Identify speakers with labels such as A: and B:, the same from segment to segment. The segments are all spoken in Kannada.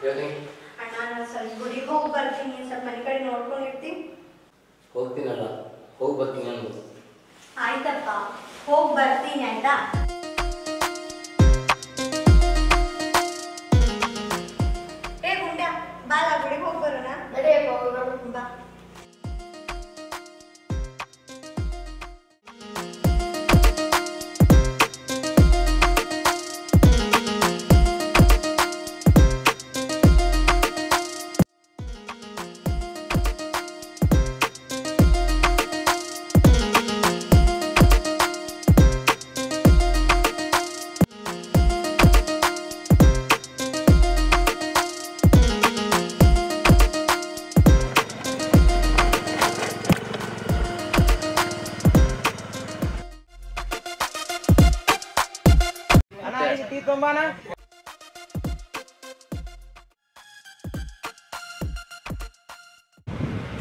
A: ಹೇಳಿ
B: ಅಣ್ಣ ನಾನು ಸ್ವಲ್ಪ ಗುಡಿಗೆ ಹೋಗಿ ಬರ್ತೀನಿ, ಸ್ವಲ್ಪ ಮನೆ ಕಡೆ ನೋಡ್ಕೊಂಡಿರ್ತೀನಿ.
A: ಹೋಗ್ತೀನಲ್ಲ, ಹೋಗಿ ಬರ್ತೀನಿ ಅಂದು.
B: ಆಯ್ತಪ್ಪ, ಹೋಗಿ ಬರ್ತೀನಿ ಆಯ್ತಾ. ಏ ಗುಂಡ ಬಾಲ ಗುಡಿಗೆ ಹೋಗಿ ಬರೋಣ. ಬಾ.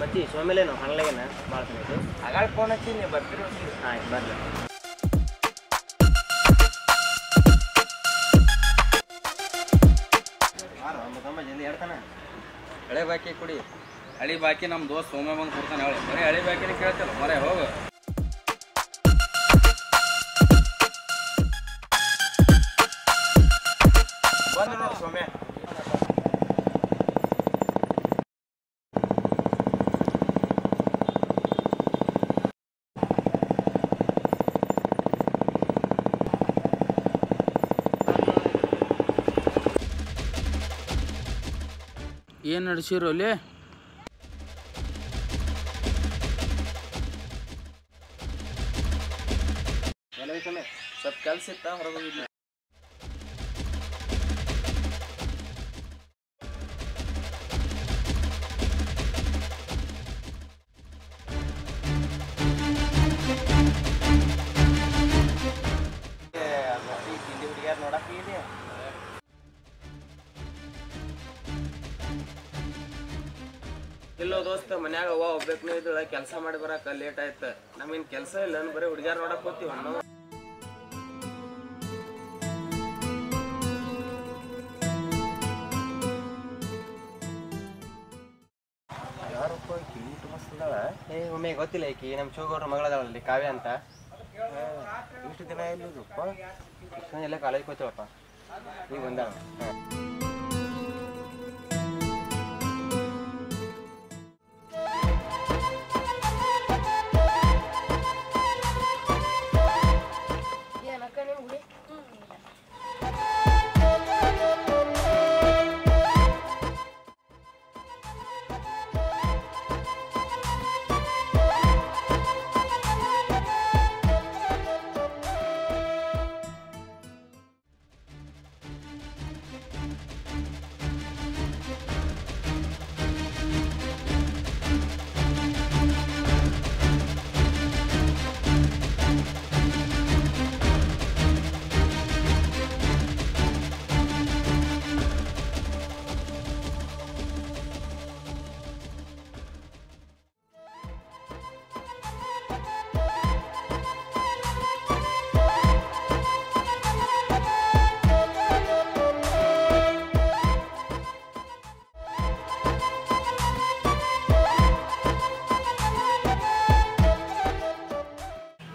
C: ಬತ್ತಿ ಸೋಮೇಲೇನು ಹಂಗ್ಲಾಗೇನ ಮಾಡ್ತೀನಿ ಆಗಾಳ ಫೋನ್ ಹಚ್ಚಿ ನೀವು ಬರ್ತೀರಿ. ಆಯ್ತು ಬರ್ಲಿ. ಜಲ್ದಿ ಹೇಳ್ತಾನೆ. ಹಳೆ ಬಾಕಿ ಕುಡಿ.
D: ಹಳಿ ಬಾಕಿ ನಮ್ಮ ದೋಸ್ತ್ ಸೋಮ್ಯ ಬಂದು ಕೊಡ್ತಾನೆ. ಹೇಳಿ ಬರೀ ಹಳಿ ಬಾಕಿನೇ ಕೇಳ್ತಿಲ್ಲ ಮರೆ ಹೋಗು.
C: ಬಂದು ನೋಡಿ ಸೋಮ್ಯ.
D: ಏನು ನಡೆಸಿರೋ ಅಲ್ಲಿ?
C: ಸ್ವಲ್ಪ ಕೆಲ್ಸ ಇತ್ತ ಹೊರಗೆ ಹೋಗಿದ್ನ. ತಿಂಡಿ ಹುಡುಗಿಯಾರ ನೋಡಕ್ ಇದೆ. ಇಲ್ಲೋ ದೋಸ್ತ ಮನ್ಯಾಗ ಅವ್ವ ಒಬ್ಬೇಕೂ ಇದ್ದಳ, ಕೆಲಸ ಮಾಡಿ ಬರಾಕ ಲೇಟ್ ಆಯ್ತು. ನಮಗೇನು ಕೆಲಸ ಇಲ್ಲ, ಬರೀ ಹುಡುಗಿಯಾರ ನೋಡಕ್ ಹೋಗ್ತೀವಿ ನಾವು. ಯಾರಪ್ಪ ಕಿಲೀಟ್ ಮಸ್ತಿದ್ದಾಳ. ಒಮ್ಮೆ ಗೊತ್ತಿಲ್ಲ ಈಕಿ ನಮ್ಮ ಶಿವಗೌಡ್ರ ಮಗಳದಾಳಲ್ಲಿ ಕಾವ್ಯ ಅಂತ. ಇಷ್ಟು ದಿನ ಎಲ್ಲಿದ್ದಪ್ಪ? ಇಷ್ಟು ದಿನ ಎಲ್ಲ ಕಾಲೇಜ್ ಹೋಗ್ತೀವಪ್ಪ. ಈಗ ಬಂದಾಳ.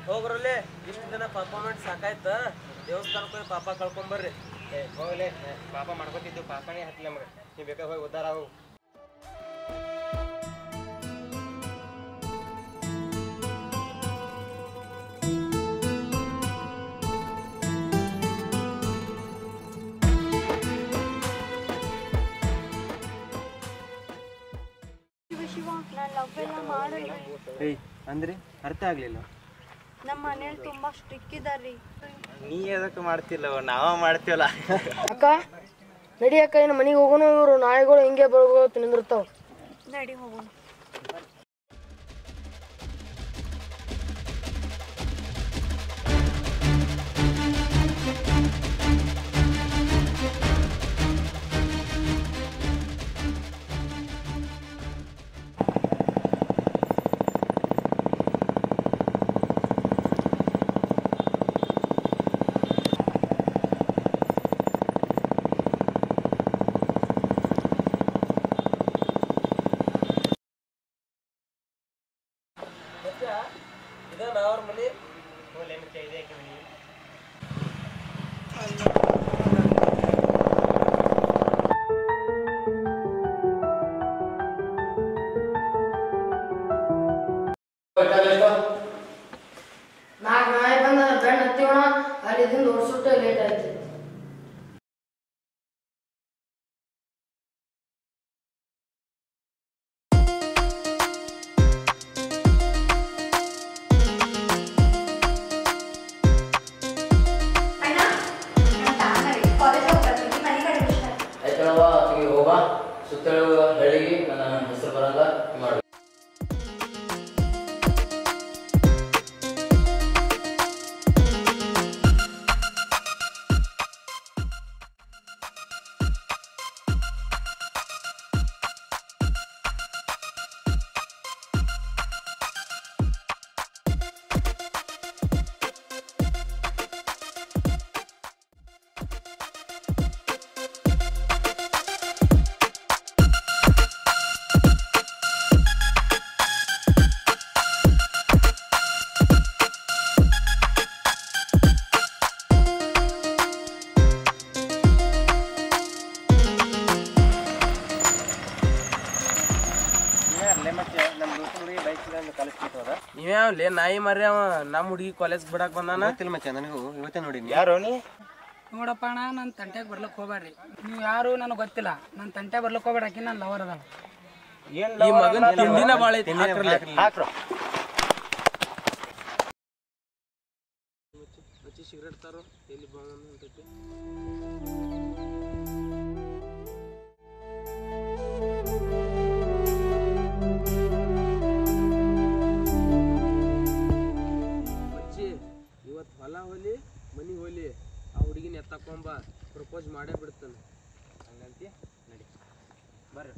C: ಹೋಗ್ರಲ್ಲಿ ಇಷ್ಟು ದಿನ ಪರ್ಫಾರ್ಮೆನ್ಸ್ ಸಾಕಾಯ್ತ. ದೇವಸ್ಥಾನಕ್ಕೆ ಹೋಗಿ ಪಾಪ ಕಳ್ಕೊಂಬರ್ರಿ. ಹೋಗ್ಲಿ, ಪಾಪ ಮಾಡ್ಕೊತಿದ್ದು ಪಾಪನೇ ಹತ್ತಲಿ ನಮಗೆ. ನೀವು ಬೇಕಾದ್ರೆ ಹೋಗಿ ಉದ್ದಾರ ಹೋಗು. ಅಂದ್ರಿ ಅರ್ಥ ಆಗ್ಲಿಲ್ಲ.
B: ನಮ್ಮ ಮನೇಲಿ ತುಂಬಾ ಸ್ಟ್ರಿಕ್ ಇದಾರ್ರಿ.
C: ನೀ ಎದಕ್ಕೆ ಮಾಡ್ತಿಲ್ಲ, ನಾವ ಮಾಡ್ತೀವಲ್ಲ.
E: ಅಕ್ಕ ನಡಿ ಅಕ್ಕ, ಇನ್ನು ಮನೆಗೆ ಹೋಗೋಣ. ಇವರು ನಾಯಿಗಳು ಹಿಂಗೆ ಬರ್ಬೋದು ನಿಂದಿರ್ತಾವ.
B: ನಡಿ ಹೋಗೋಣ.
C: ಇದನ್ನ ಅವ್ರ ಮನೆ ಹೋಲೆ ಮಚ್ಚ ಇದೆ ಯಾಕೆ ಮನೆ
E: ನಾಯಿ ಬಂದ ಬೆಣ್ಣ ಹತ್ತಿವಣ ಅಲ್ಲಿಂದ ಓಡಿಸುತ್ತೆ ಲೇಟ್ ಆಯ್ತು.
B: ಅಣ್ಣ ನಾನು ತಾನರಿ ಕಾಲೇಜ್ ಹೋಗಿ ಬರ್ತೀನಿ ಮನೆ ಕಡೆ ಹುಷಾರು.
A: ಆಯ್ತಳವ ನೀವು ಹೋಗ ಸುತ್ತಳವ ಹಳ್ಳಿಗೆ ನನ್ನ ಹೆಸರು ಬರಂಗ ಮಾಡಿ.
C: ಇವ್ಯಾವ್ಲೇ ನಾಯಿ ಮರ್ರಿ ಅವ ನಮ್ಮ ಹುಡುಗಿ ಕಾಲೇಜ್ ಬಿಡಾಕ್ ಬಂದಾನ ಗೊತ್ತಿಲ್ಲ ಮಚ್ಚ ನನಗೂ ಇವತ್ತೇ ನೋಡಿನಿ ಯಾರು ನೀ
F: ನೋಡಪ್ಪ ಅಣ್ಣ ನನ್ನ ತಂಟೆಗೆ ಬರ್ಲಿಕ್ಕೆ ಹೋಗ್ಬೇಡ್ರಿ ನೀವು ಯಾರು ನನಗೆ ಗೊತ್ತಿಲ್ಲ ನನ್ನ ತಂಟೆ ಬರ್ಲಿಕ್ಕೆ ಹೋಗ್ಬೇಡಾಕಿ ನನ್ನ ಲವರ್ ಅದಾವ
C: ಈ ಮಗನ್ ತಿಂಡಿನ ಬಾಳ ಐತಿ ಹಾಕ್ರು ಸಿಗರೇಟ್ ತಾರು ಎಲ್ಲಿ ಬಂದೈತಿ ಇವತ್ತು ಹೊಲ ಹೋಲಿ ಮನಿ ಹೋಲಿ ಆ ಹುಡುಗಿನ ಎತ್ತಕೊಂಬ ಪ್ರಪೋಸ್ ಮಾಡೇ ಬಿಡ್ತಾನೆ ಹಂಗಂತಿ ನಡಿ ಬರ್ರಿ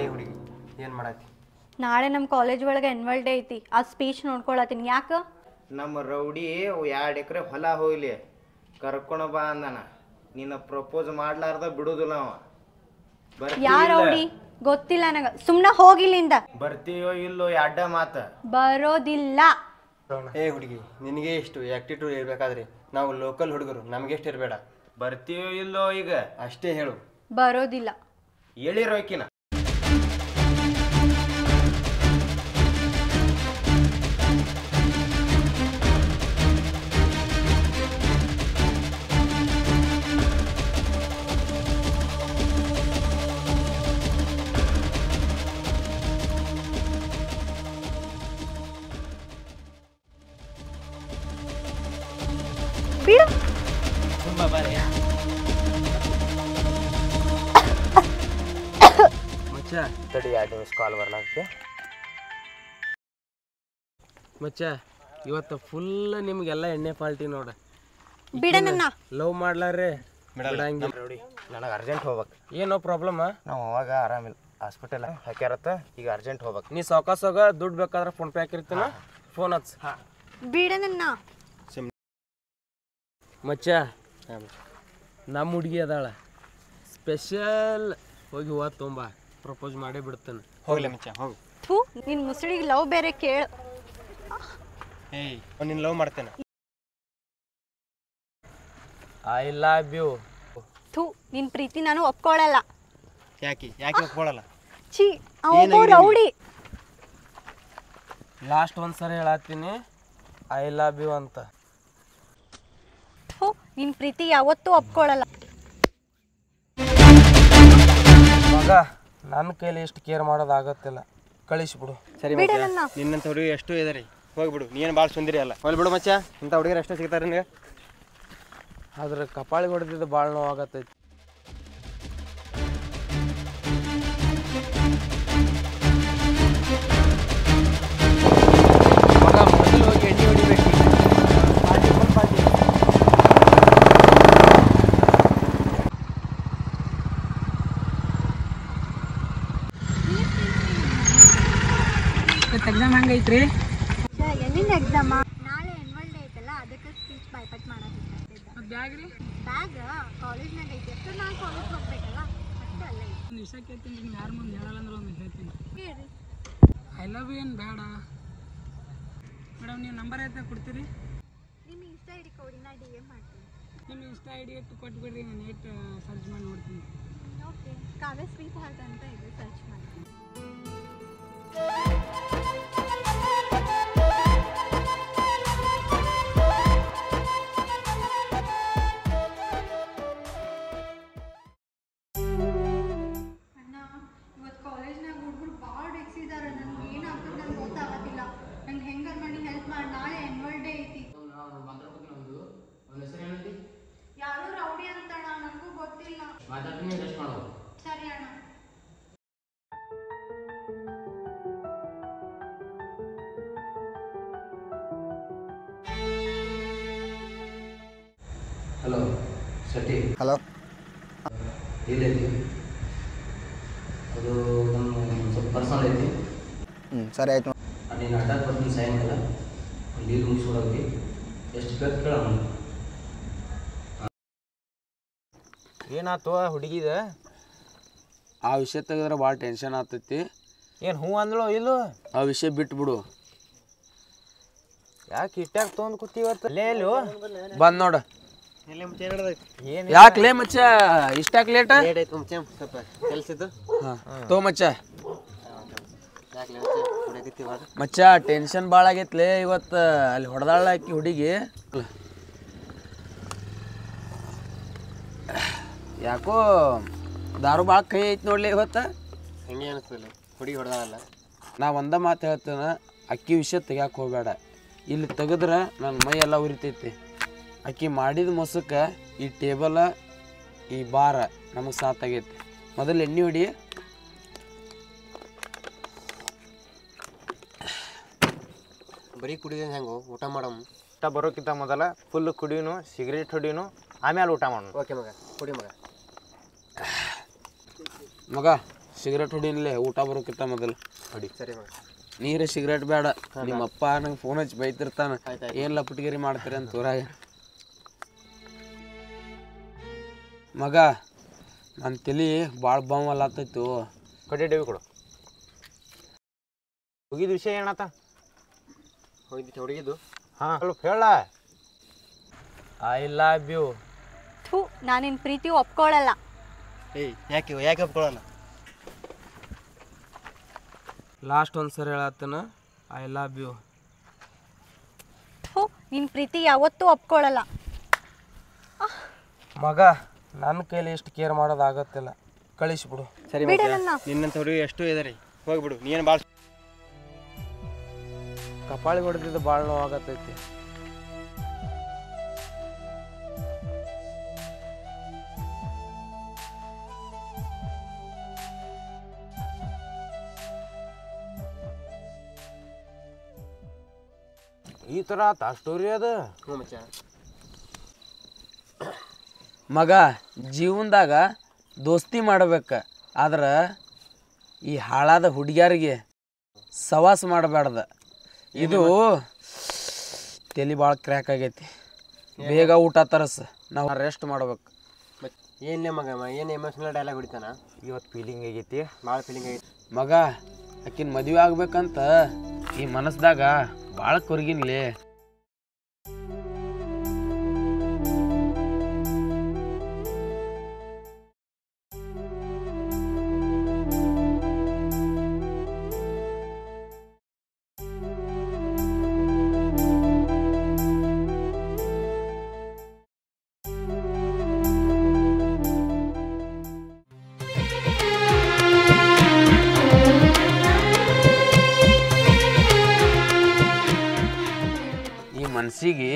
C: ಏ ಹುಡುಗಿ ಏನು ಮಾಡತ್ತಿ
B: ನಾಳೆ ನಮ್ಮ ಕಾಲೇಜ್ ಒಳಗೆ ಆನ್ಯುವಲ್ ಡೇ ಐತಿ ಆ ಸ್ಪೀಚ್ ನೋಡ್ಕೊಳತ್ತೀನಿ. ಯಾಕೆ
G: ನಮ್ಮ ರೌಡಿ 2 ಎಕರೆ ಹೊಲ ಹೋಗ್ಲಿ ಕರ್ಕೊಂಡು ಬಾ ಅಂದಾನ. ನಿನ್ನ ಪ್ರಪೋಸ್ ಮಾಡ್ಲಾರ್ದ ಬಿಡುದಿಲ್ಲ ಅವ.
B: ಯಾರ ರೌಡಿ ಗೊತ್ತಿಲ್ಲ ನನಗೆ, ಸುಮ್ಮನೆ ಹೋಗಿಲ್ಲಿಂದ.
G: ಬರ್ತೀಯೋ ಇಲ್ಲೋ ಅಡ್ಡ ಮಾತ
B: ಬರೋದಿಲ್ಲ.
C: ಏ ಹುಡುಗಿ ನಿನಗೆ ಎಷ್ಟು ಆ್ಯಕ್ಟಿಟ್ಯೂಡ್ ಇರಬೇಕಾದ್ರೆ ನಾವು ಲೋಕಲ್ ಹುಡುಗರು ನಮಗೆ ಎಷ್ಟು ಇರಬೇಡ.
G: ಬರ್ತೀಯೋ ಇಲ್ಲೋ ಈಗ
C: ಅಷ್ಟೇ ಹೇಳು.
B: ಬರೋದಿಲ್ಲ.
G: ಹೇಳಿರೋಕಿನ
B: ಬಿಡು.
G: ತುಂಬಾ ಬಾರಿ
C: ಮಚ್ಚ
G: ತಡಿ 2 ನಿಮಿಷ ಕಾಲ್ ಬರ್ಲಾಗ್ತೆ.
C: ಮಚ್ಚ ಇವತ್ತು ಫುಲ್ ನಿಮ್ಗೆಲ್ಲ ಎಣ್ಣೆ ಪಾಲ್ಟಿ ನೋಡ.
B: ಬಿಡ ನನ್ನ.
C: ಲವ್ ಮಾಡ್ಲಾರೆ
G: ಬಿಡಂಗಿಲ್ಲ ನೋಡಿ. ನನಗೆ ಅರ್ಜೆಂಟ್ ಹೋಗ್ಬೇಕು.
C: ಏನೋ ಪ್ರಾಬ್ಲಮ್
G: ನಾವು ಅವಾಗ ಆರಾಮಿಲ್ಲ ಹಾಸ್ಪಿಟಲ್ ಹಾಕ್ಯಾರತ್ತ. ಈಗ ಅರ್ಜೆಂಟ್ ಹೋಗ್ಬೇಕು.
C: ನೀ ಸಾವಕಾಸಾಗ ದುಡ್ಡು ಬೇಕಾದ್ರೆ ಫೋನ್ ಪೇ ಹಾಕಿರ್ತೀನ ಫೋನ್ ಹಚ್ಚ.
B: ಬಿಡ ನನ್ನ.
C: ಮಚ್ಚ ನಮ್ಮ ಹುಡುಗಿ ಅದಾಳ ಸ್ಪೆಷಲ್ ಹೋಗಿ ಹೂವು ತುಂಬ ಪ್ರಪೋಸ್ ಮಾಡೇ ಬಿಡ್ತಾನೆ. ಹೋಗ್ಲಿ ಮಚ್ಚ ಹೋಗು.
B: ಥೂ ನಿನ್ನ ಮುಸುಳಿಗೆ ಲವ್ ಬೇರೆ ಕೇಳು.
C: ಏಯ್ ನಿನ್ನ ಲವ್ ಮಾಡ್ತೇನೆ. I love you.
B: ಥೂ ನಿನ್ನ ಪ್ರೀತಿ ನಾನು ಒಪ್ಕೊಳ್ಳಲ್ಲ.
C: ಯಾಕೆ ಒಪ್ಕೊಳ್ಳಲ್ಲ?
B: ಛೀ ಅವನು ರೌಡಿ.
C: ಲಾಸ್ಟ್ ಒಂದ್ಸರಿ ಹೇಳತ್ತೀನಿ ಐ ಲವ್ ಯು ಅಂತ.
B: ಥೂ ನಿನ್ನ ಪ್ರೀತಿ ಯಾವತ್ತೂ ಒಪ್ಕೊಳ್ಳಲ್ಲ.
C: ಮಗ ನನ್ನ ಕೈಲಿ ಎಷ್ಟು ಕೇರ್ ಮಾಡೋದಾಗತ್ತಿಲ್ಲ, ಕಳಿಸ್ಬಿಡು. ಸರಿ
B: ಬಿಡು ನನ್ನ.
C: ನಿನ್ನಂತ ಹುಡುಗಿ ಎಷ್ಟು ಇದೆ ರೀ, ಹೋಗ್ಬಿಡು. ನೀನು ಭಾಳ ಸುಂದರಿ ಅಲ್ಲ, ಹೋಗ್ಬಿಡು ಮಚ್ಚ. ಇಂಥ ಹುಡುಗಿರು ಎಷ್ಟು ಸಿಗ್ತಾರೆ ನಿನಗೆ? ಆದ್ರೆ ಕಪಾಳಿಗೆ ಹೊಡೆದಿದ್ದು ಭಾಳ ನೋವಾಗತ್ತೈತಿ. ಮಗ ಮೊದಲು ಹೋಗಿ ಎಣ್ಣೆ ಹೊಡಿಬೇಕು.
F: ಎಕ್ಸಾಮ್ ಹೆಂಗೈತ್ರಿ?
B: ಎಲ್ಲಿಂದ ಎಕ್ಸಾಮ? ನಾಳೆ ಆನ್ಯುವಲ್ ಡೇ ಐತಲ್ಲ ಅದಕ್ಕೆ ಸ್ಪೀಚ್ ಬೈಪಟ್ ಮಾಡಕ್ಕೆ
F: ಮತ್ತು ಬ್ಯಾಗ್ ರೀ
B: ಬ್ಯಾಗ್ ಕಾಲೇಜ್ನಾಗ ಐತಿ ಎಷ್ಟು ನಾನು ಕಾಲೇಜ್ ಹೋಗ್ಬೇಕಲ್ಲ ಅಷ್ಟೇ ಅಲ್ಲ
F: ಒಂದು ವಿಷಯ ಕೇಳ್ತೀನಿ ನೀವು ಯಾರು ಮುಂದೆ ಹೇಳಲ್ಲ ಅಂದ್ರೆ ಒಂದು ಹೇಳ್ತೀನಿ.
B: ಹೇಳ್ರಿ.
F: ಐ ಲವ್ ಯು ಏನು ಬೇಡ ಮೇಡಮ್, ನೀವು ನಂಬರ್ ಐತೆ ಕೊಡ್ತೀರಿ?
B: ನಿಮ್ಮ ಇನ್ಸ್ಟಾ ಐಡಿ ಕೊಡಿ, ನಾ DM ಮಾಡ್ತೀನಿ.
F: ನಿಮ್ಮ ಇನ್ಸ್ಟಾ ಐಡಿ ಇಟ್ಟು ಕೊಟ್ಬಿಡ್ರಿ, ನಾನು ಏಟ್ ಸರ್ಚ್ ಮಾಡಿ ನೋಡ್ತೀನಿ.
B: ಓಕೆ, ಕಾವ್ಯ ಸ್ವೀಟ್ ಹಾರ್ಟ್ ಅಂತ ಇದೆ, ಸರ್ಚ್ ಮಾಡಿ. ಯಾರು ರೌಡಿ ಅಂತಣ್ಣ, ನನಗೂ ಗೊತ್ತಿಲ್ಲ.
A: ಮಾತಾಡ್ತೀನಿ, ಟೆಸ್ಟ್ ಮಾಡೋ.
B: ಸರಿ ಅಣ್ಣ.
A: ಹಲೋ ಶೆಟ್ಟಿ.
C: ಹಲೋ.
A: ಎಲ್ಲೈತಿ? ಅದು ನಮ್ಮ ಸ್ವಲ್ಪ ಪರ್ಸನಲ್ ಐತಿ.
C: ಸರಿ ಆಯ್ತು.
A: ನೀನು ಅಡ್ಡಾಕ್ ಬರ್ತೀನಿ ಸಾಯಂಕಾಲ, ಒಂದು ಡೀಲ್ ಮುಗಿಸ್ಕೊಡೋಗಿ ಎಷ್ಟು ಬೇಕು ಕೇಳೋಣ.
G: ಏನಾಯ್ತು ಹುಡುಗಿದ?
D: ಆ ವಿಷಯ ತೆಗೆದ್ರೆ ಭಾಳ ಟೆನ್ಷನ್ ಆಗ್ತೈತಿ.
G: ಏನು ಹ್ಞೂ ಅಂದ್ಳು ಇಲ್ಲೋ?
D: ಆ ವಿಷಯ ಬಿಟ್ಬಿಡು.
G: ಯಾಕೆ ಇಟ್ಟಾಗ ತೊಗೊಂಡು ಕೂತೀವತ್ತು? ಅಲ್ಲೇ ಎಲ್ಲೋ
D: ಬಂದ್ ನೋಡ.
G: ಏನು
D: ಯಾಕ್ಲೇ ಮಚ್ಚ ಇಷ್ಟಾಕ್ ಲೇಟ?
C: ಲೇಟ್ ಆಯ್ತು ಮುಂಚೆ ಸ್ವಲ್ಪ ಕೆಲಸ ಇದ್ದು.
D: ತೋ ಮಚ್ಚ.
C: ಯಾಕೆ
D: ಮಚ್ಚ ಟೆನ್ಷನ್ ಭಾಳ ಆಗೈತ್ಲೆ ಇವತ್ತು. ಅಲ್ಲಿ ಹೊಡೆದಾಳ ಆಕಿ ಹುಡುಗಿ. ಯಾಕೋ ದಾರು ಭಾಳ ಕೈ ಐತಿ ನೋಡ್ಲಿ ಇವತ್ತು.
C: ಹೆಂಗೆ ಅನಿಸ್ತಲ್ಲ ಹುಡುಗಿ ಹೊಡೆದಾಳಲ್ಲ?
D: ನಾ ಒಂದ ಮಾತು ಹೇಳ್ತೇನೆ, ಅಕ್ಕಿ ವಿಷಯ ತೆಗ್ಯಾಕೆ ಹೋಗಬೇಡ. ಇಲ್ಲಿ ತೆಗೆದ್ರೆ ನನ್ನ ಮೈ ಎಲ್ಲ ಉರಿತೈತಿ. ಅಕ್ಕಿ ಮಾಡಿದ ಮೊಸಕ್ಕೆ ಈ ಟೇಬಲ ಈ ಬಾರ ನಮಗೆ ಸಾತಾಗೈತಿ. ಮೊದಲು ಎಣ್ಣೆ ಹೊಡಿ.
C: ಬರೀ ಕುಡಿದ ಹೆಂಗೋ ಊಟ ಮಾಡಮ್.
G: ಊಟ ಬರೋಕ್ಕಿಂತ ಮೊದಲ ಫುಲ್ ಕುಡಿಯೋನು, ಸಿಗರೇಟ್ ಹೊಡಿಯೋನು, ಆಮೇಲೆ ಊಟ ಮಾಡೋಣ.
C: ಓಕೆ ಮಗ, ಕುಡಿ ಮಗ.
D: ಮಗ ಸಿಗರೇಟ್ ಹೊಡಿನ್ಲೆ ಊಟ ಬರೋಕ್ಕಿಂತ ಮೊದಲು ಹೊಡಿ.
C: ಸರಿ ಮಗ.
D: ನೀರೇ ಸಿಗರೇಟ್ ಬೇಡ. ನಿಮ್ಮಪ್ಪ ನಂಗೆ ಫೋನ್ ಹಚ್ಚಿ ಬೈತಿರ್ತಾನೆ, ಏನು ಲಪಟ್ಗಿರಿ ಮಾಡ್ತೀರಿ ಅಂತ ಊರಾಗ. ಮಗ ನನ್ನ ತಲೆ ಭಾಳ ಬಾವಲ್ಲಾತೈತು.
G: ಕಡೆ ಡೇವಿ ಕೊಡು. ಹೋಗಿದ ವಿಷಯ ಏನತ್ತ?
C: ಹೋಗಿದ್ದು ಹುಡುಗಿದ್ದು?
G: ಹಾಂ ಸ್ವಲ್ಪ ಹೇಳ.
D: I love you.
B: ಥೂ, ನಾನಿನ್ ಪ್ರೀತಿ ಒಪ್ಕೊಳ್ಳಲ್ಲ.
C: ಏಯ್ ಯಾಕೆ ಒಪ್ಕೊಳ್ಳಲ್ಲ?
D: ಲಾಸ್ಟ್ ಒಂದು ಸರಿ ಹೇಳತ್ತನ, ಐ ಲವ್ ಯು.
B: ಥೂ, ನಿನ್ನ ಪ್ರೀತಿ ಯಾವತ್ತೂ ಒಪ್ಕೊಳ್ಳಲ್ಲ.
D: ಮಗ ನನ್ನ ಕೈಲಿ ಎಷ್ಟು ಕೇರ್ ಮಾಡೋದಾಗತ್ತಿಲ್ಲ, ಕಳಿಸ್ಬಿಡು.
C: ಸರಿ
B: ಬಿಡಲ್ಲ.
C: ನಿನ್ನಂತ ಹುಡುಗಿ ಎಷ್ಟು ಇದೆ ರೀ, ಹೋಗ್ಬಿಡು. ನೀನು ಭಾಳ
D: ಕಪಾಳಿ ಹೊಡೆದಿದ್ದು ಭಾಳ ನೋವಾಗತ್ತೈತಿ.
G: ಈ ಥರ ಆತ ಸ್ಟೋರಿ ಅದು?
C: ಹ್ಞೂ ಮಚ್ಚ.
D: ಮಗ ಜೀವನದಾಗ ದೋಸ್ತಿ ಮಾಡ್ಬೇಕು, ಆದ್ರೆ ಈ ಹಾಳಾದ ಹುಡುಗಿಯರಿಗೆ ಸವಾಸ ಮಾಡಬೇಡ್ದ. ಇದು ತಲೆ ಭಾಳ ಕ್ರ್ಯಾಕ್ ಆಗೈತಿ. ಬೇಗ ಊಟ ತರಸ್, ನಾವು ರೆಸ್ಟ್ ಮಾಡ್ಬೇಕು.
C: ಏನ್ಲೇ ಮಗ, ಏನು ಎಮೋಷ್ನಲ್ ಡೈಲಾಗ್ ಹೊಡಿತಾನ?
G: ಇವತ್ತು ಫೀಲಿಂಗ್ ಆಗೈತಿ,
C: ಭಾಳ ಫೀಲಿಂಗ್ ಆಗೈತಿ.
D: ಮಗ ಆಕಿನ ಮದುವೆ ಆಗ್ಬೇಕಂತ ಈ ಮನಸ್ದಾಗ ಭಾಳ ಕೊರಗಿನ್ಲಿ. ಮನ್ಸಿಗೆ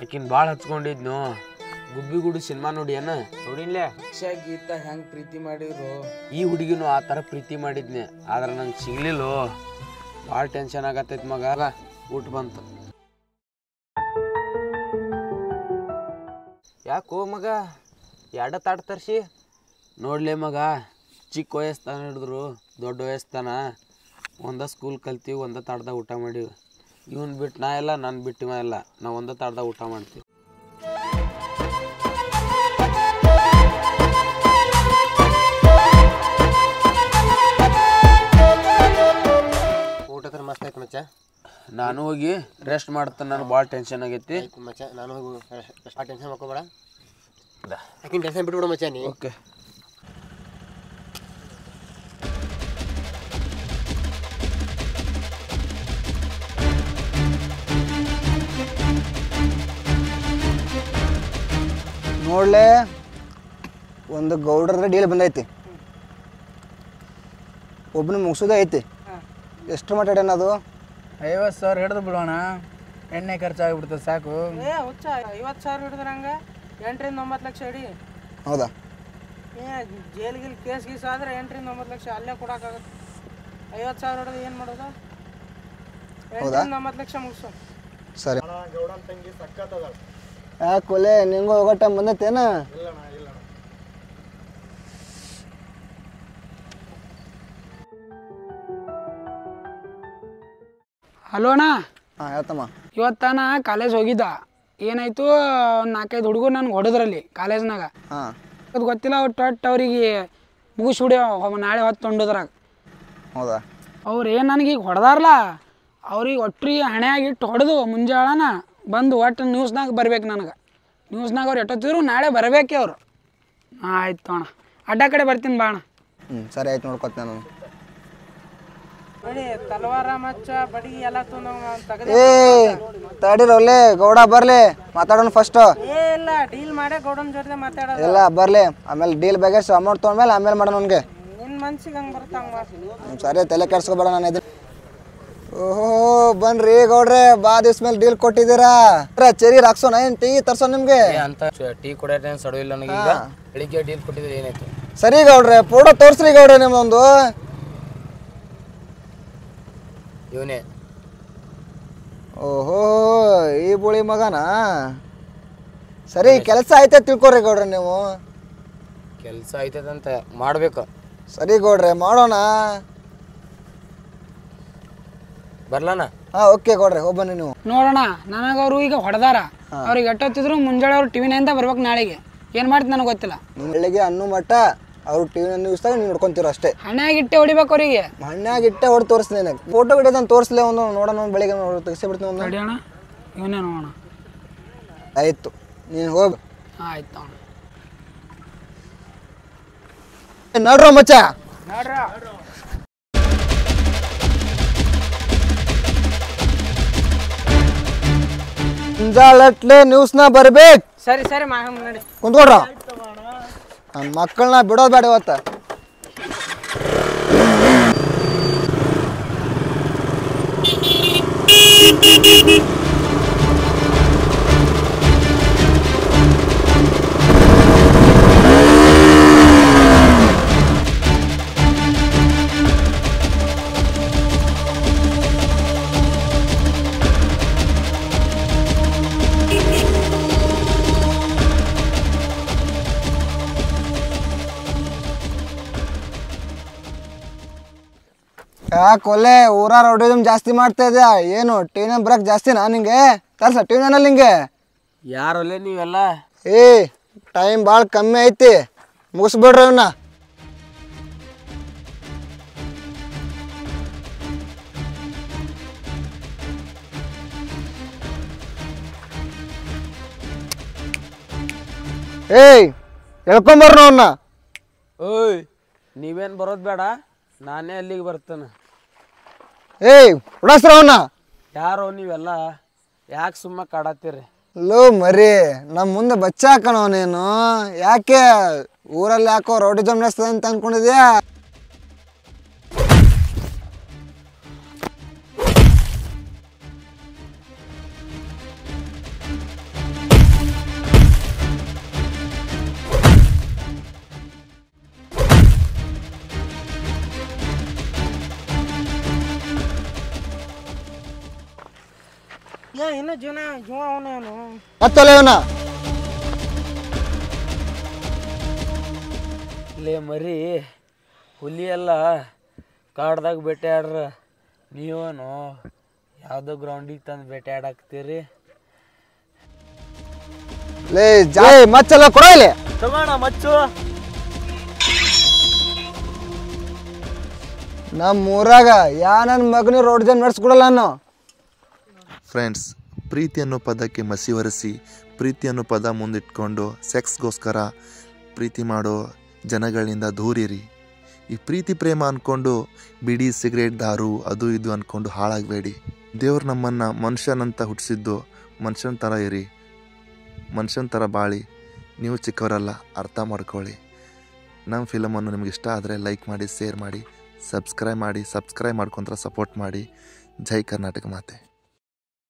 D: ಆಕಿನ ಭಾಳ ಹಚ್ಕೊಂಡಿದ್ನು. ಗುಬ್ಬಿಗುಡು ಸಿನಿಮಾ ನೋಡಿ ಏನ
G: ನೋಡಿನ್ಲೇ?
D: ಅಕ್ಷಯ ಗೀತಾ ಹೆಂಗೆ ಪ್ರೀತಿ ಮಾಡಿದ್ರು, ಈ ಹುಡುಗಿನೂ ಆ ಥರ ಪ್ರೀತಿ ಮಾಡಿದ್ನೆ, ಆದ್ರೆ ನಂಗೆ ಸಿಗ್ಲಿಲ್ಲೋ. ಭಾಳ ಟೆನ್ಷನ್ ಆಗತ್ತೈತಿ ಮಗ. ಊಟ ಬಂತು.
G: ಯಾಕೋ ಮಗ ಎರಡು ತಾಟ ತರಿಸಿ?
D: ನೋಡ್ಲೇ ಮಗ, ಚಿಕ್ಕ ವಯಸ್ತಾನ ಹಿಡಿದ್ರು ದೊಡ್ಡ ವಯಸ್ತಾನ ಒಂದ ಸ್ಕೂಲ್ ಕಲ್ತೀವಿ, ಒಂದ ತಾಟ್ದಾಗ ಊಟ ಮಾಡೀವಿ. ಇವನ್ ಬಿಟ್ಟು ನಾ ಇಲ್ಲ, ನಾನು ಬಿಟ್ಟು ಇವ ಇಲ್ಲ. ನಾವು ಒಂದೇ ತಾಡ್ದಾಗ ಊಟ ಮಾಡ್ತೀವಿ.
C: ಊಟ ಮಸ್ತ್ ಆಯ್ತು ಮಚ್ಚ.
D: ನಾನು ಹೋಗಿ ರೆಸ್ಟ್ ಮಾಡ್ತಾನೆ, ನನಗೆ ಭಾಳ ಟೆನ್ಷನ್ ಆಗೈತಿ.
C: ಮಚ್ಚ ನಾನು ಹೋಗಿ ಟೆನ್ಷನ್ ಮಾಡ್ಕೋಬೇಡ, ಯಾಕಿನ ಟೆನ್ಷನ್ ಬಿಟ್ಬಿಡು ಮಚ್ಚ ನೀ.
D: ಓಕೆ.
H: ನೋಡ್ಲೆ, ಒಂದು ಗೌಡ್ರ ಡೀಲ್ ಬಂದೈತಿ, ಒಬ್ಬನ ಮುಗಿಸೋದೇ ಐತಿ. ಎಷ್ಟು ಮಾತಾಡ್ಯಾನ ಅದು?
F: 50,000 ಹಿಡಿದು ಬಿಡೋಣ, ಎಣ್ಣೆ ಖರ್ಚಾಗಿಬಿಡ್ತದೆ ಸಾಕು.
E: 50,000 ಹಿಡಿದ್ರೆ ಹಂಗೆ 8ರಿಂದ 9 ಲಕ್ಷ ಹಿಡಿ.
H: ಹೌದಾ?
E: ಜೈಲ್ ಗಿಲ್ ಕೇಸ್ ಗೀಸ್ ಆದ್ರೆ 8ರಿಂದ 9 ಲಕ್ಷ ಅಲ್ಲೇ ಕೊಡೋಕ್ಕಾಗುತ್ತೆ. 50,000 ಹಿಡಿದು ಏನು ಮಾಡೋದು? 8ರಿಂದ 9 ಲಕ್ಷ ಮುಗಿಸು.
H: ಸರಿ. ಯಾಕೆ ಒಲೆ ನಿಂಗೂ ಹೋಗೋ ಟೈಮ್ ಬಂದೈತೇನ?
F: ಹಲೋ ಅಣ್ಣ,
H: ಹಾಂ ಹೇಳ್ತಮ್ಮ.
F: ಇವತ್ತಾನ ಕಾಲೇಜ್ ಹೋಗಿದ್ದ. ಏನಾಯ್ತು, ಒಂದು 4-5 ಹುಡುಗರು ನನಗೆ ಹೊಡೆದ್ರಲ್ಲಿ ಕಾಲೇಜ್ನಾಗ.
H: ಹಾಂ,
F: ಅದು ಗೊತ್ತಿಲ್ಲ, ಒಟ್ಟು ಅವ್ರಿಗೆ ಮುಗಿಸ್ಬಿಡಿ ನಾಳೆ ಹೊತ್ತು ತೊಂಡೋದ್ರಾಗ.
H: ಹೌದಾ?
F: ಅವ್ರು ಏನು ನನಗೆ ಈಗ ಹೊಡೆದಾರಲ್ಲ, ಅವ್ರಿಗೆ ಒಟ್ಟರಿಗೆ ಹಣೆಯಾಗಿಟ್ಟು ಹೊಡೆದು ಮುಂಜಾಳನ ಬಂದು ಒಟ್ಟು ನ್ಯೂಸ್ನಾಗ ಬರ್ಬೇಕು. ನನಗೆ ನ್ಯೂಸ್ನಾಗ ಅವ್ರು ಎಟ್ಟೊತ್ತಿದ್ರು ನಾಳೆ ಬರಬೇಕೆ ಅವರು. ಆಯ್ತು ಅಣ್ಣ, ಅಡ್ಡ ಕಡೆ ಬರ್ತೀನಿ ಬಾ ಅಣ್ಣ.
H: ಸರಿ ಆಯ್ತು, ನೋಡ್ಕೊತ ನಾನು.
E: ನೋಡಿ ತಲವಾರ ಮಚ್ಚ ಬಡಿ ಎಲ್ಲ
H: ಏ ತಡಿರೊಲ್ಲೆ, ಗೌಡ ಬರ್ಲಿ ಮಾತಾಡೋಣ ಫಸ್ಟ್.
E: ಇಲ್ಲ ಡೀಲ್ ಮಾಡೇ ಗೌಡನ ಜೊತೆ ಮಾತಾಡೋದು.
H: ಇಲ್ಲ ಬರ್ಲಿ, ಆಮೇಲೆ ಡೀಲ್ ಬಗ್ಗೆ ಅಮೌಂಟ್ ತೊಗೊಂಡ್ಮೇಲೆ ಆಮೇಲೆ ಮಾಡೋಣ ಅವ್ನಿಗೆ.
E: ನಿನ್ನ ಮನ್ಸಿಗೆ ಹಂಗೆ ಬರುತ್ತೆ ಹಂಗೆ.
H: ಸರಿ, ತಲೆ ಕೆಡ್ಸ್ಕೊಬೇಡ. ನಾನು ಇದು ಓಹೋ ಬನ್ರಿ ಗೌಡ್ರೆ, ಬಾ ದಿವ್ಸ ಮೇಲೆ ಡೀಲ್ ಕೊಟ್ಟಿದ್ದೀರಾ. ಚೆರಿ ಹಾಕ್ಸೋಣ, ಏನು ಟೀ ತರ್ಸೋಣ ನಿಮ್ಗೆ?
A: ಅಂತ ಟೀ ಕೊಡೋ ಸಡು ಇಲ್ಲ ನನಗೆ. ಈಗ ಬೆಳಿಗ್ಗೆ ಡೀಲ್ ಕೊಟ್ಟಿದ್ರೆ ಏನಾಯ್ತು?
H: ಸರಿ ಗೌಡ್ರೆ, ಫೋಟೋ ತೋರಿಸ್ರಿ ಗೌಡ್ರೆ ನಿಮ್ದೊಂದು.
A: ಇವನೇ.
H: ಓಹೋ, ಈ ಬುಳಿ ಮಗನಾ? ಸರಿ, ಕೆಲಸ ಆಯ್ತಾ ತಿಳ್ಕೊರಿ ಗೌಡ್ರೆ ನೀವು.
A: ಕೆಲಸ ಆಯ್ತದಂತ ಮಾಡ್ಬೇಕು.
H: ಸರಿ ಗೌಡ್ರೆ, ಮಾಡೋಣ.
A: ಬರ್ಲಾನ?
H: ಹಾಂ ಓಕೆ ಗೌಡ್ರೆ, ಹೋಗ್ಬನ್ನಿ ನೀವು.
F: ನೋಡೋಣ, ನನಗೆ ಅವರು ಈಗ ಹೊಡೆದಾರ. ಅವ್ರಿಗೆ ಎಟ್ಟೊತ್ತಿದ್ರು ಮುಂಜಾನೆ ಅವ್ರು ಟಿವಿನಿಂದ ಬರ್ಬೇಕು ನಾಳೆಗೆ. ಏನು ಮಾಡ್ತೀನಿ ನನಗೆ ಗೊತ್ತಿಲ್ಲ.
H: ಬೆಳಿಗ್ಗೆ ಅನ್ನೋ ಮಟ್ಟ ಅವ್ರು ಟಿವಿ ನ್ಯೂಸ್ದಾಗ ನೀವು ನೋಡ್ಕೊಂತೀರ ಅಷ್ಟೇ.
F: ಹಣೆಯಾಗಿಟ್ಟೆ ಹೊಡಿಬೇಕು ಅವರಿಗೆ.
H: ಹಣ್ಣಾಗಿಟ್ಟೆ ಹೊಡೆದು ತೋರಿಸ್ತೀನಿ ನನಗೆ. ಫೋಟೋ ವಿಡಿಯೋ ನಾನು ತೋರಿಸ್ಲೇ ಒಂದು ನೋಡೋಣ, ಒಂದು ಬೆಳಿಗ್ಗೆ ತೆಗಿಸಿಬಿಡ್ತೀನಿ ಒಂದು.
F: ಅಣ್ಣ, ಇವನೇ ನೋಡೋಣ.
H: ಆಯಿತು, ನೀನು ಹೋಗು.
F: ಆಯ್ತು ಅಣ್ಣ.
H: ನೋಡ್ರ ಮಚ್ಚ, ಮುಂಜಾಳಟ್ಲೆ ನ್ಯೂಸ್ನ ಬರ್ಬೇಕು.
E: ಸರಿ ಸರಿ ನಡಿ
H: ಕುಂತ್ಕೊಡ್ರ, ನನ್ನ ಮಕ್ಕಳನ್ನ ಬಿಡೋದು ಬೇಡ ಇವತ್ತು. ಯಾಕೊಲ್ಲೆ ಊರ ರೌಡಿಸಮ್ ಜಾಸ್ತಿ ಮಾಡ್ತಾ ಇದೆಯಾ ಏನು? ಟಿವಿ ನೈನ್ ಬರಕ್ ಜಾಸ್ತಿನಾ ನಿಂಗೆ? ತರ್ಸ ಟಿವಿ ನೈನಲ್ಲಿ ನಿಂಗೆ.
D: ಯಾರಲ್ಲೇ ನೀವೆಲ್ಲ?
H: ಏ ಟೈಮ್ ಭಾಳ ಕಮ್ಮಿ ಐತಿ, ಮುಗಿಸ್ಬಿಡ್ರಿ ಇವನ್ನ. ಏಯ್ ಹೇಳ್ಕೊಂಬರ್ನ ಅವನ್ನ.
D: ಓಯ್, ನೀವೇನು ಬರೋದು ಬೇಡ, ನಾನೇ ಅಲ್ಲಿಗೆ ಬರ್ತೇನೆ.
H: ಏಯ್ ಉಡಸ್ರ ಅವನ್ನ.
D: ಯಾರೋ ನೀವೆಲ್ಲ ಯಾಕೆ ಸುಮ್ಮ ಕಾಡತ್ತೀರಿ?
H: ಲೋ ಮರಿ, ನಮ್ಮ ಮುಂದೆ ಬಚ್ಚ ಹಾಕೋಣ ನೀನು. ಯಾಕೆ ಊರಲ್ಲಿ ಯಾಕೋ ರೌಡಿಸಮ್ ನಡೆಸ್ತದೆ ಅಂತ ಅನ್ಕೊಂಡಿದ್ಯಾ?
E: ಇನ್ನು ಜೀವನ ಅವನೇನು
H: ಮತ್ತಲ್ಲ ಇವನ.
D: ಲೇ ಮರಿ, ಹುಲಿ ಎಲ್ಲ ಕಾಡ್ದಾಗ ಬೇಟೆ ಆಡ್ರ ನೀವೇನು ಯಾವುದೋ ಗ್ರೌಂಡಿಗೆ ತಂದು ಬೇಟೆ ಆಡಾಕ್ತೀರಿ.
H: ಲೇ ಮಚ್ಚಲ್ಲ ಕೊಡ ಇಲ್ಲಿ.
C: ತಗೋಣ ಮಚ್ಚು.
H: ನಮ್ಮ ಊರಾಗ ನನ್ನ ಮಗನ ರೋಡ್ ಜನ್ ನಡ್ಸ್ಕೊಡಲ್ಲ ನಾನು.
I: ಫ್ರೆಂಡ್ಸ್, ಪ್ರೀತಿ ಅನ್ನೋ ಪದಕ್ಕೆ ಮಸಿ ಒರೆಸಿ ಪ್ರೀತಿ ಅನ್ನೋ ಪದ ಮುಂದಿಟ್ಕೊಂಡು ಸೆಕ್ಸ್ಗೋಸ್ಕರ ಪ್ರೀತಿ ಮಾಡೋ ಜನಗಳಿಂದ ದೂರಿರಿ. ಈ ಪ್ರೀತಿ ಪ್ರೇಮ ಅಂದ್ಕೊಂಡು ಬಿಡಿ ಸಿಗರೇಟ್ ದಾರು ಅದು ಇದು ಅಂದ್ಕೊಂಡು ಹಾಳಾಗಬೇಡಿ. ದೇವ್ರು ನಮ್ಮನ್ನು ಮನುಷ್ಯನಂತ ಹುಟ್ಟಿಸಿದ್ದು ಮನುಷ್ಯನ ಥರ ಇರಿ, ಮನುಷ್ಯನ ಥರ ಬಾಳಿ. ನೀವು ಚಿಕ್ಕವರಲ್ಲ, ಅರ್ಥ ಮಾಡ್ಕೊಳ್ಳಿ. ನಮ್ಮ ಫಿಲಮನ್ನು ನಿಮ್ಗೆ ಇಷ್ಟ ಆದರೆ ಲೈಕ್ ಮಾಡಿ, ಶೇರ್ ಮಾಡಿ, ಸಬ್ಸ್ಕ್ರೈಬ್ ಮಾಡ್ಕೊಂತ ಸಪೋರ್ಟ್ ಮಾಡಿ. ಜೈ ಕರ್ನಾಟಕ ಮಾತೆ.